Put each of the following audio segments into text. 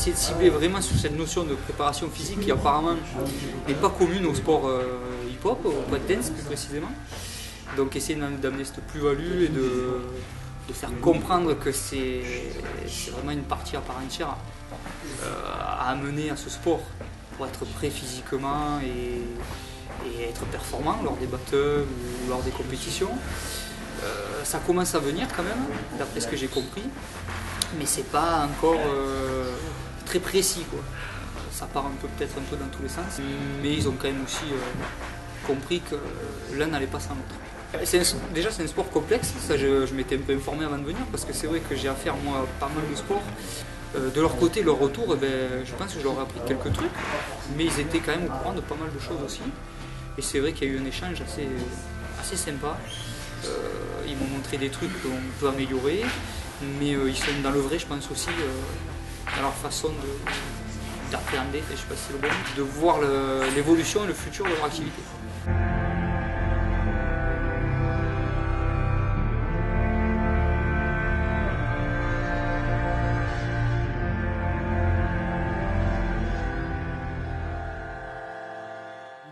essayé de cibler vraiment sur cette notion de préparation physique qui apparemment n'est pas commune au sport hip-hop, au breakdance plus précisément. Donc essayer d'amener cette plus-value et de faire comprendre que c'est vraiment une partie à part entière à amener à ce sport pour être prêt physiquement et être performant lors des battles ou lors des compétitions. Ça commence à venir quand même, d'après ce que j'ai compris, mais c'est pas encore très précis, quoi. Ça part peut-être un peu dans tous les sens, mais ils ont quand même aussi compris que l'un n'allait pas sans l'autre. Déjà c'est un sport complexe, ça je m'étais un peu informé avant de venir, parce que c'est vrai que j'ai affaire moi à pas mal de sports. De leur côté, leur retour, je pense que je leur ai appris quelques trucs, mais ils étaient quand même au courant de pas mal de choses aussi. Et c'est vrai qu'il y a eu un échange assez sympa. Ils m'ont montré des trucs qu'on peut améliorer, mais ils sont dans le vrai, je pense aussi, dans leur façon d'appréhender, je ne sais pas si c'est le bon, de voir l'évolution et le futur de leur activité.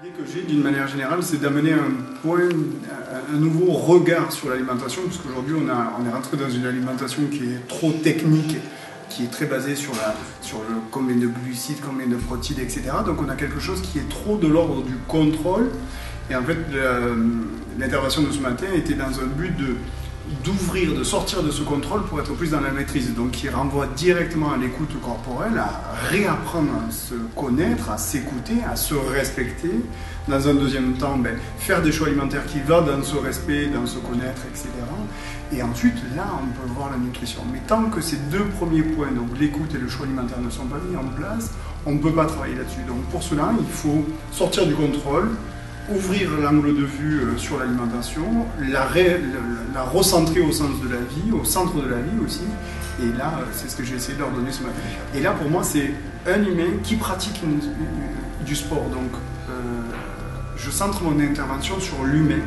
L'idée que j'ai d'une manière générale, c'est d'amener un nouveau regard sur l'alimentation, parce qu'aujourd'hui on est rentré dans une alimentation qui est trop technique, qui est très basée sur le combien de glucides, combien de protéines, etc. Donc on a quelque chose qui est trop de l'ordre du contrôle. Et en fait, l'intervention de ce matin était dans un but d'ouvrir, de sortir de ce contrôle pour être plus dans la maîtrise, donc qui renvoie directement à l'écoute corporelle, à réapprendre à se connaître, à s'écouter, à se respecter. Dans un deuxième temps, faire des choix alimentaires qui vont dans ce respect, dans se connaître, etc. Et ensuite, là, on peut voir la nutrition. Mais tant que ces deux premiers points, donc l'écoute et le choix alimentaire, ne sont pas mis en place, on ne peut pas travailler là-dessus. Donc pour cela, il faut sortir du contrôle, ouvrir l'angle de vue sur l'alimentation, la recentrer au sens de la vie, au centre de la vie aussi. Et là, c'est ce que j'ai essayé de leur donner ce matin. Et là, pour moi, c'est un humain qui pratique du sport. Donc, je centre mon intervention sur l'humain.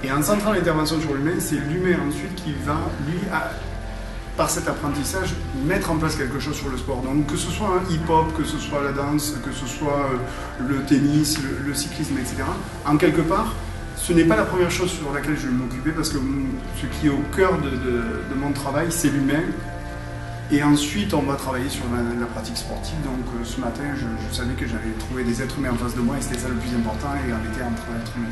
Et en centrant l'intervention sur l'humain, c'est l'humain ensuite qui va, lui, par cet apprentissage, mettre en place quelque chose sur le sport. Donc que ce soit un hip-hop, que ce soit la danse, que ce soit le tennis, le cyclisme, etc. En quelque part, ce n'est pas la première chose sur laquelle je vais m'occuper, parce que ce qui est au cœur de mon travail, c'est l'humain. Et ensuite, on va travailler sur la pratique sportive. Donc ce matin, je savais que j'allais trouver des êtres humains en face de moi, et c'était ça le plus important, et on était entre êtres humains.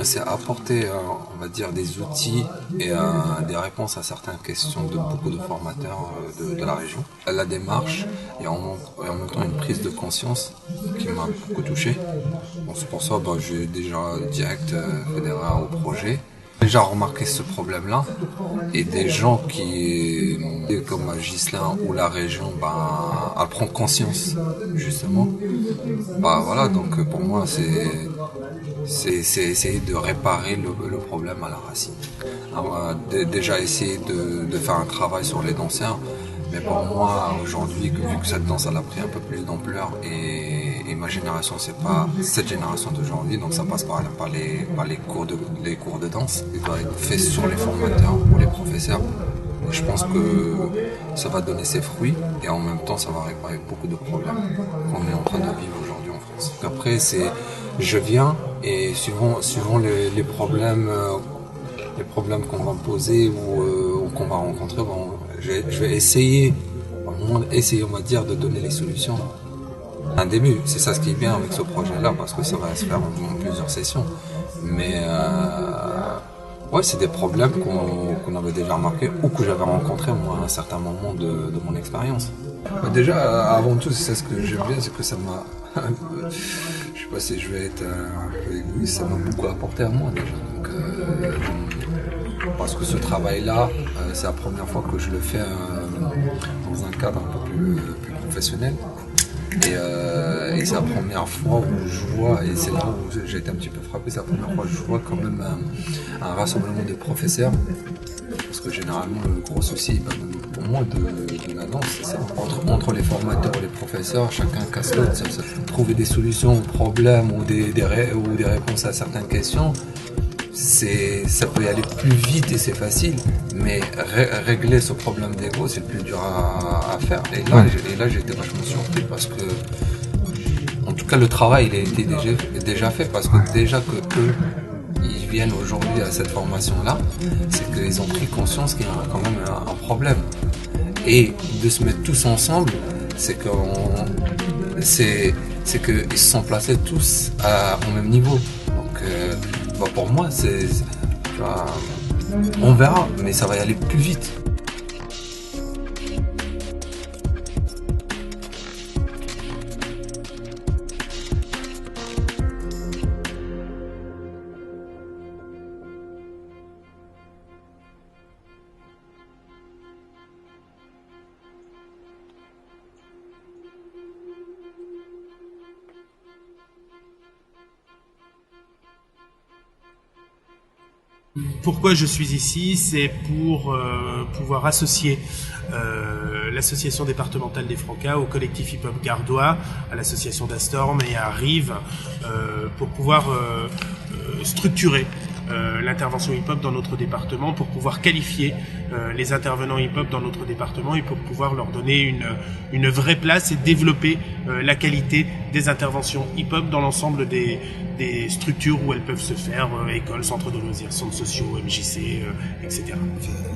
C'est apporter, on va dire, des outils et des réponses à certaines questions de beaucoup de formateurs de la région. La démarche et en même temps une prise de conscience qui m'a beaucoup touché. Bon, c'est pour ça que j'ai déjà direct fédéré au projet. Déjà remarqué ce problème-là, et des gens qui, comme Ghislain ou la région, elle prend conscience justement. Voilà, donc pour moi c'est essayer de réparer le problème à la racine. Alors, déjà essayer de faire un travail sur les danseurs, mais pour moi aujourd'hui, vu que cette danse elle a pris un peu plus d'ampleur, et ma génération, c'est pas cette génération d'aujourd'hui, donc ça passe par les cours de danse, qui doit être fait sur les formateurs ou les professeurs. Et je pense que ça va donner ses fruits, et en même temps ça va réparer beaucoup de problèmes qu'on est en train de vivre aujourd'hui en France. Après, je viens, et suivant les problèmes qu'on va me poser ou qu'on va rencontrer, je vais essayer, on va dire, de donner les solutions. Un début, c'est ça ce qui est bien avec ce projet-là, parce que ça va se faire en plusieurs sessions. Mais c'est des problèmes qu'on avait déjà remarqués, ou que j'avais rencontrés moi à un certain moment de mon expérience. Déjà, avant tout, c'est ça ce que j'aime bien, c'est que ça m'a... je sais pas si je vais être un peu égoïste, ça m'a beaucoup apporté à moi déjà. Donc, parce que ce travail-là, c'est la première fois que je le fais dans un cadre un peu plus professionnel. Et c'est la première fois où je vois, et c'est là où j'ai été un petit peu frappé, c'est la première fois où je vois quand même un rassemblement des professeurs. Parce que généralement, le gros souci, pour moi, de la danse, c'est ça. Entre les formateurs et les professeurs, chacun casse l'autre. Trouver des solutions aux problèmes ou des réponses à certaines questions, ça peut y aller plus vite et c'est facile, mais régler ce problème d'ego, c'est le plus dur à faire. Et là, j'ai été vachement surpris parce que, en tout cas, le travail, il a été déjà fait, parce que déjà que eux, ils viennent aujourd'hui à cette formation-là, c'est qu'ils ont pris conscience qu'il y a quand même un problème. Et de se mettre tous ensemble, c'est qu'ils se sont placés tous au même niveau. Donc, pour moi, on verra, mais ça va y aller plus vite. Pourquoi je suis ici, c'est pour pouvoir associer l'association départementale des Francas au collectif hip-hop gardois, à l'association d'Astorm et à Rive, pour pouvoir structurer l'intervention hip-hop dans notre département, pour pouvoir qualifier les intervenants hip-hop dans notre département et pour pouvoir leur donner une vraie place et développer la qualité des interventions hip-hop dans l'ensemble des structures où elles peuvent se faire, écoles, centres de loisirs, centres sociaux, MJC, etc.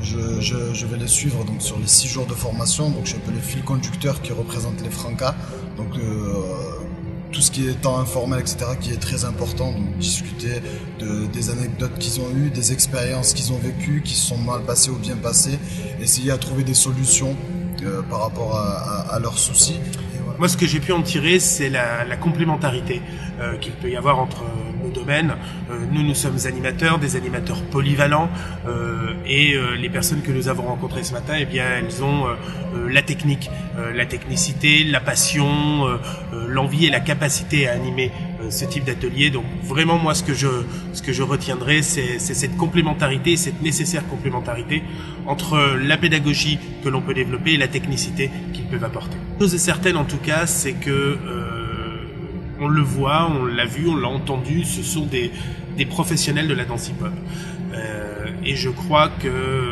Je vais les suivre donc sur les 6 jours de formation, donc je suis un peu le fil conducteur qui représente les Francas, donc tout ce qui est temps informel, etc., qui est très important, donc discuter des anecdotes qu'ils ont eues, des expériences qu'ils ont vécues, qui se sont mal passées ou bien passées, essayer à trouver des solutions par rapport à leurs soucis. Moi, ce que j'ai pu en tirer, c'est la complémentarité qu'il peut y avoir entre nos domaines. Nous sommes animateurs, des animateurs polyvalents, et les personnes que nous avons rencontrées ce matin, eh bien, elles ont la technique, la technicité, la passion, l'envie et la capacité à animer ce type d'atelier. Donc vraiment, moi, ce que je retiendrai, c'est cette complémentarité, cette nécessaire complémentarité entre la pédagogie que l'on peut développer et la technicité qu'ils peuvent apporter. Une chose est certaine, en tout cas, c'est que on le voit, on l'a vu, on l'a entendu, ce sont des professionnels de la danse hip-hop. Et je crois que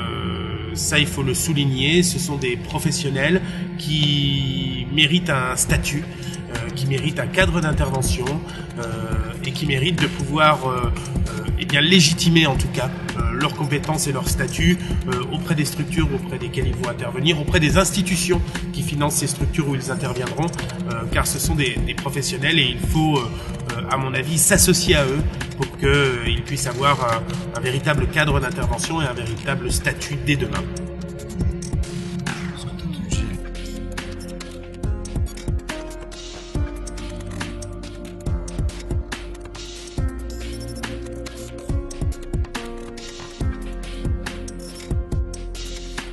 ça, il faut le souligner, ce sont des professionnels qui méritent un statut, qui méritent un cadre d'intervention, et qui méritent de pouvoir légitimer en tout cas leurs compétences et leur statut auprès des structures auprès desquelles ils vont intervenir, auprès des institutions qui financent ces structures où ils interviendront, car ce sont des professionnels et il faut, à mon avis, s'associer à eux pour qu'ils puissent avoir un véritable cadre d'intervention et un véritable statut dès demain.